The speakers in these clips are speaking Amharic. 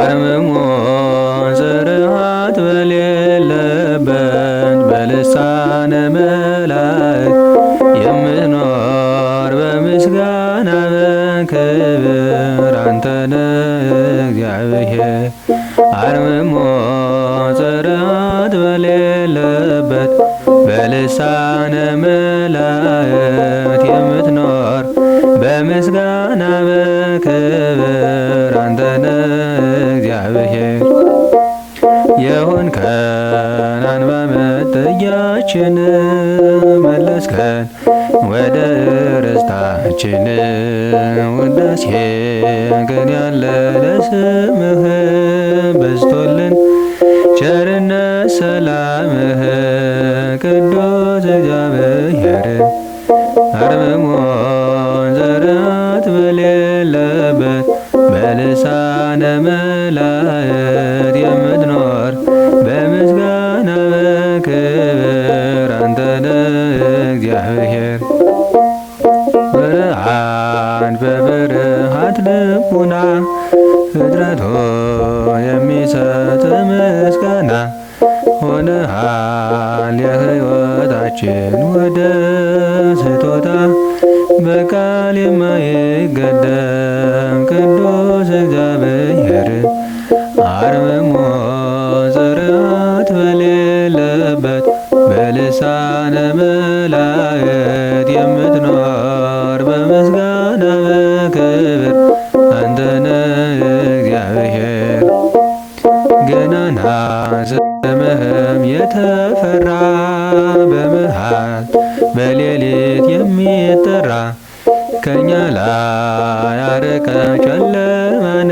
አርምሞ ጽርዓት በሌለበት በልሳነ መላእክት የምኖር በምስጋና በክብር አንተነ እግዚአብሔር። አርምሞ ጽርዓት በሌለበት በልሳነ መላእክት የምትኖር በምስጋና በክብር አንተነ እግዚአብሔር። የሆንከን አንባ መጠጊያችን መለስከን ወደ ርስታችን። ውዳሴ ግን ያለ ለስምህ በዝቶልን ቸርነት ሰላምህ ቅዱስ እግዚአብሔር። አርምሞ ጽርዓት በሌለበት በልሳነ መላእክት የምትኖር በምስጋና በክብር አንተነ እግዚአብሔር። ብርሃን በብርሃት ልቡና ፍጥረቶ የሚሰጥ ምስጋና ሆነሃል የሕይወታችን ወደ ስጦታ በቃል የማይገደም ቅዱስ እግዚአብሔር። አርምሞ ጽርዓት በሌለበት በልሳነ መላእክት የምትኖር በምስጋና በክብር አንተነ እግዚአብሔር። ገናና ስምህም የተፈራ በመሃል በሌሊት የሚጠራ ከኛ ላይ አርቀ ጨለማን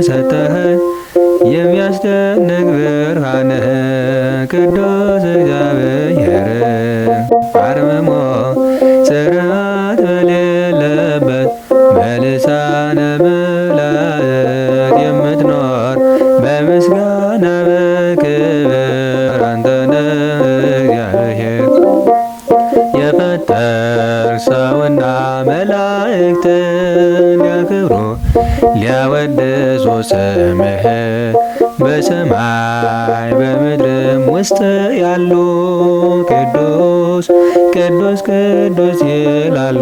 ሰጠኸን የሚያስደንቅ ብርሃን ቅዱስ እግዚአብሔር። አርምሞ ጽርዓት በሌለበት በልሳነ መላእክት የምትኖር በምስጋና በክብር አንተነ እግዚአብሔር። የፈጠርክ ሰውና መላእክትን ሊያከብሩ ሊያወድሱ ስምህ በሰማይ በምድርም ውስጥ ያሉ ቅዱስ ቅዱስ ቅዱስ ይላሉ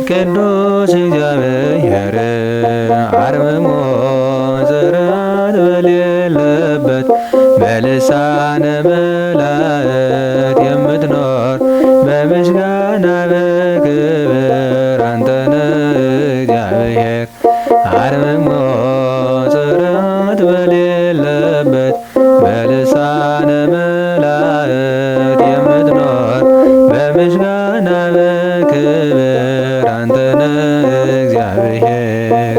ቅዱስ እግዚአብሔር። አርምሞ ጽርዓት በሌለበት በልሳነ መላእክት የምትኖር በምስጋና በክብር አንተነ እግዚአብሔር። አርምሞ ጽርዓት በሌለበት በልሳነ መላእክት የምትኖር በምስጋና በክብር አንተነ እግዚአብሔር።